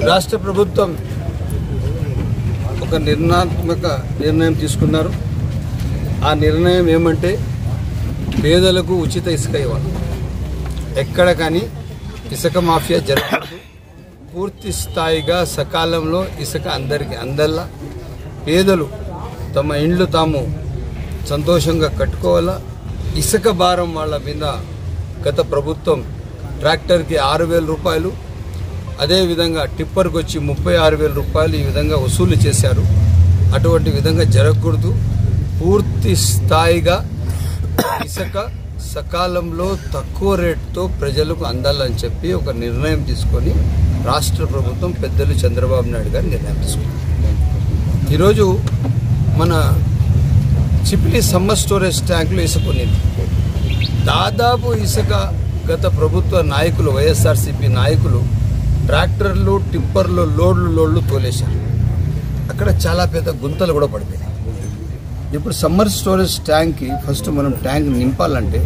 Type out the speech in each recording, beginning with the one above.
రాష్ట్ర ప్రభుత్వం ఒక నిర్ణయాత్మక నిర్ణయం తీసుకున్నారు. ఆ నిర్ణయం ఏమంటే పేదలకు ఉచిత ఇసుక ఇవ్వాలి. ఎక్కడ కానీ ఇసుక మాఫియా జరగదు. పూర్తి స్థాయిగా సకాలంలో ఇసుక అందరికీ అందల్లా పేదలు తమ ఇండ్లు తాము సంతోషంగా కట్టుకోవాలా. ఇసుక భారం వాళ్ళ మీద గత ప్రభుత్వం ట్రాక్టర్కి 6,000 రూపాయలు, అదేవిధంగా టిప్పర్కి వచ్చి 36,000 రూపాయలు ఈ విధంగా వసూలు చేశారు. అటువంటి విధంగా జరగకూడదు. పూర్తి స్థాయిగా ఇసుక సకాలంలో తక్కువ రేటుతో ప్రజలకు అందాలని చెప్పి ఒక నిర్ణయం తీసుకొని రాష్ట్ర ప్రభుత్వం పెద్దలు చంద్రబాబు నాయుడు గారు నిర్ణయం తీసుకున్నారు. ఈరోజు మన చిప్లీ సమ్మర్ స్టోరేజ్ ట్యాంకులో ఇసుక ఉన్నది. దాదాపు ఇసుక గత ప్రభుత్వ నాయకులు వైఎస్ఆర్సీపీ నాయకులు ట్రాక్టర్లు టిప్పర్లు లోడ్లు తోలేశారు. అక్కడ చాలా పెద్ద గుంతలు కూడా పడిపోయినాయి. ఇప్పుడు సమ్మర్ స్టోరేజ్ ట్యాంక్కి ఫస్ట్ మనం ట్యాంక్ నింపాలంటే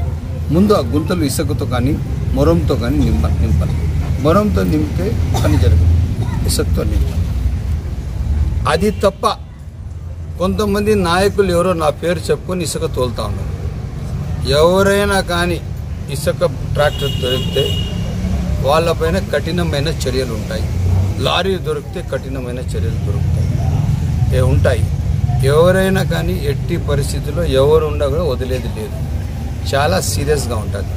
ముందు ఆ గుంతలు ఇసుకతో కానీ మొరంతో కానీ నింపాలి. మొరంతో నింపితే పని జరగదు, ఇసుకతో నింపాలి. అది తప్ప కొంతమంది నాయకులు ఎవరో నా పేరు చెప్పుకొని ఇసుక తోలుతా ఉన్నారు. ఎవరైనా కానీ ఇసుక ట్రాక్టర్ దొరికితే వాళ్ళపైన కఠినమైన చర్యలు ఉంటాయి. లారీ దొరికితే కఠినమైన చర్యలు ఉంటాయి. ఎవరైనా కానీ ఎట్టి పరిస్థితుల్లో ఎవరు ఉండా కూడా వదిలేది లేదు. చాలా సీరియస్గా ఉంటుంది.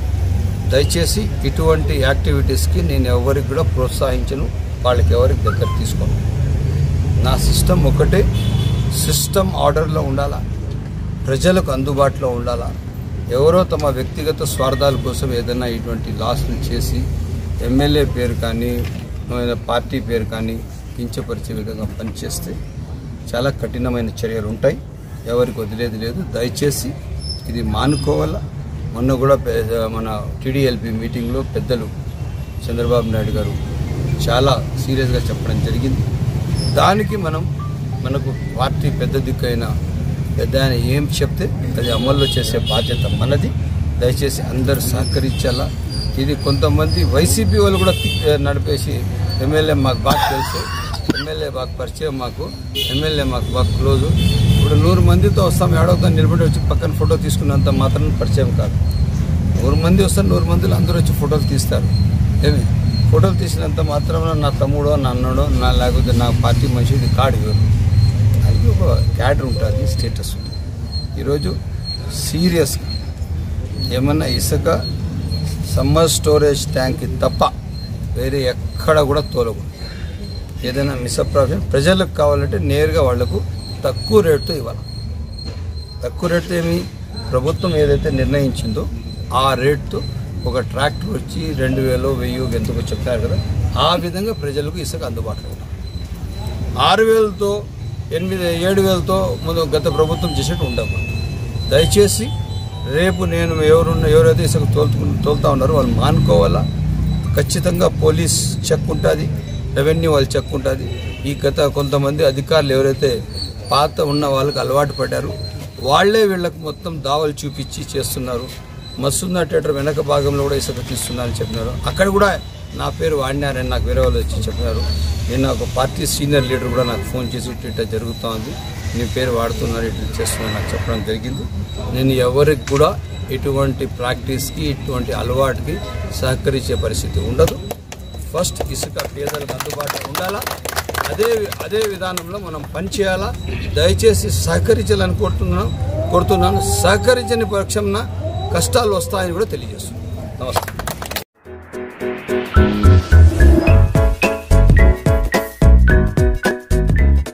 దయచేసి ఇటువంటి యాక్టివిటీస్కి నేను ఎవరికి కూడా ప్రోత్సహించను, వాళ్ళకి ఎవరికి దగ్గర తీసుకోను. నా సిస్టమ్ ఒకటే, సిస్టమ్ ఆర్డర్లో ఉండాలా, ప్రజలకు అందుబాటులో ఉండాలా. ఎవరో తమ వ్యక్తిగత స్వార్థాల కోసం ఏదైనా ఇటువంటి లాస్లు చేసి ఎమ్మెల్యే పేరు కానీ పార్టీ పేరు కానీ కించపరిచే విధంగా పనిచేస్తే చాలా కఠినమైన చర్యలు ఉంటాయి. ఎవరికి వదిలేది లేదు. దయచేసి ఇది మానుకోవాలా. మొన్న కూడా మన టీడీఎల్పీ మీటింగ్లో పెద్దలు చంద్రబాబు నాయుడు గారు చాలా సీరియస్గా చెప్పడం జరిగింది. దానికి మనకు పార్టీ పెద్ద దిక్కైన పెద్ద ఆయన ఏం చెప్తే అది అమల్లో చేసే బాధ్యత మనది. దయచేసి అందరూ సహకరించాలా. ఇది కొంతమంది వైసీపీ వాళ్ళు కూడా నడిపేసి ఎమ్మెల్యే మాకు బాగా తెలుసు, ఎమ్మెల్యే బాగా పరిచయం, మాకు ఎమ్మెల్యే మాకు బాగా క్లోజు. ఇప్పుడు 100 మందితో వస్తాం, ఏడవతో నిలబడి వచ్చి పక్కన ఫోటో తీసుకున్నంత మాత్రం పరిచయం కాదు. 100 మంది వస్తారు, 100 మందిలో అందరూ వచ్చి ఫోటోలు తీస్తారు. ఫోటోలు తీసినంత మాత్రం నా తమ్ముడో నా అన్నడో నా లేకపోతే నా పార్టీ మనిషి ఇది కాడు. అది ఒక క్యాడర్ ఉంటుంది, స్టేటస్ ఉంటుంది. ఈరోజు సీరియస్గా ఏమన్నా ఇసుక సమ్మర్ స్టోరేజ్ ట్యాంక్కి తప్ప వేరే ఎక్కడ కూడా తోలకూడదు. ఏదైనా మిస్అప్రాప్షన్ ప్రజలకు కావాలంటే నేరుగా వాళ్లకు తక్కువ రేటుతో ఇవ్వాలి. తక్కువ రేటుతో ఏమి ప్రభుత్వం ఏదైతే నిర్ణయించిందో ఆ రేటుతో ఒక ట్రాక్టర్ వచ్చి 2,000 1,000 ఎంతకో చెప్తారు కదా, ఆ విధంగా ప్రజలకు ఇసుక అందుబాటులో ఉంటుంది. 6,000తో 7,000తో ముందు గత ప్రభుత్వం చేసేట్టు ఉండకూడదు. దయచేసి రేపు నేను ఎవరైతే ఇసుక తోలుతా ఉన్నారో వాళ్ళు మానుకోవాలా. ఖచ్చితంగా పోలీస్ చెక్ ఉంటుంది, రెవెన్యూ వాళ్ళు చెక్ ఉంటుంది. ఈ కొంతమంది అధికారులు ఎవరైతే పాత ఉన్న వాళ్ళకి అలవాటు పడ్డారు వాళ్లే వీళ్ళకి మొత్తం దావలు చూపించి చేస్తున్నారు. మస్తున్న థియేటర్ వెనక భాగంలో కూడా ఇసుక తీస్తున్నారని చెప్పినారు. అక్కడ కూడా నా పేరు వాడినారని నాకు వేరే వాళ్ళు వచ్చి చెప్పినారు. నేను ఒక పార్టీ సీనియర్ లీడర్ కూడా నాకు ఫోన్ చేసి ఇట్లా జరుగుతూ ఉంది, నీ పేరు వాడుతున్నారు, ఇట్లా చేస్తున్నారు నాకు చెప్పడం జరిగింది. నేను ఎవరికి కూడా ఇటువంటి ప్రాక్టీస్కి ఇటువంటి అలవాటుకి సహకరించే పరిస్థితి ఉండదు. ఫస్ట్ ఇసుక పేదలకు అందుబాటులో ఉండాలా. అదే విధానంలో మనం పనిచేయాలా. దయచేసి సహకరించాలని కోరుతున్నాను. సహకరించని పక్షంన కష్టాలు వస్తాయని కూడా తెలియజేస్తున్నాను. నమస్తే.